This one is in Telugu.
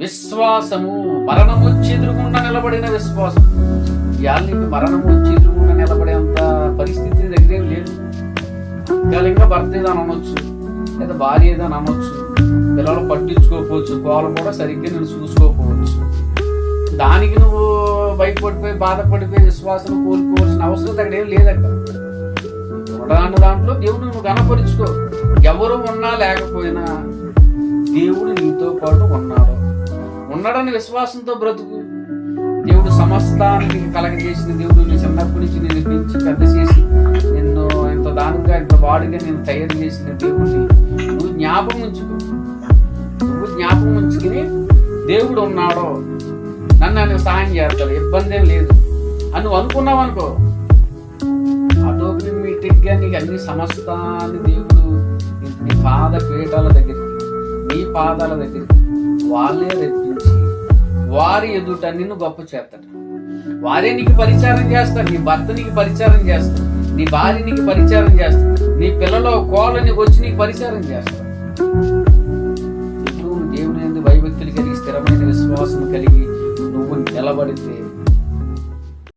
విశ్వాసము మరణము వచ్చి ఎదురుకుండా నిలబడిన విశ్వాసం. ఇవాళ నీకు మరణము వచ్చి ఎదురుకుండా నిలబడేంత పరిస్థితి దగ్గరేం లేదు. ఇవాళ ఇంకా భర్త ఏదని అనొచ్చు, లేదా భార్య ఏదని అనొచ్చు, పిల్లలు పట్టించుకోకపోవచ్చు, కోళ్ళు కూడా సరిగ్గా నేను చూసుకోకపోవచ్చు. దానికి నువ్వు భయపడిపోయి బాధపడిపోయి విశ్వాసం కోల్పోవాల్సిన అవసరం అక్కడ ఏం లేదక్కడ. చూడాలన్న దాంట్లో దేవుడు నువ్వు కనపరుచుకో. ఎవరు ఉన్నా లేకపోయినా దేవుడు నీతో పాటు ఉన్నాడని విశ్వాసంతో బ్రతుకు. దేవుడు సమస్తానికి కలగజేసిన దేవుడు నీ చిన్నప్పటి నుంచి నేను పెంచి పెద్ద చేసి నిన్ను ఇంత దానిగా ఇంత వాడిగా నేను తయారు చేసిన దేవుడిని నువ్వు జ్ఞాపకం ఉంచుకుని దేవుడు ఉన్నాడో, నన్ను ఆయన సాయం చేస్తాడు, ఇబ్బంది ఏం లేదు అని నువ్వు అనుకున్నావు అనుకో, ఆటోమేటిక్ గా నీకు అన్ని సమస్తాన్ని దేవుడు నీ పాదాల దగ్గరికి వాళ్ళే రెప్పించి వారి ఎదుట నిన్ను గొప్ప చేస్తాడు. వారే నీకు పరిచారం చేస్తాడు. నీ భర్త నీకు పరిచారం చేస్తాడు, నీ భార్య నీకు పరిచారం చేస్తాడు, నీ పిల్లలు కోళ్ళ నీకు వచ్చి నీకు పరిచారం చేస్తాడు. దేవుని యందు భయభక్తులు కలిగి స్థిరమైన విశ్వాసం కలిగి నువ్వు నిలబడితే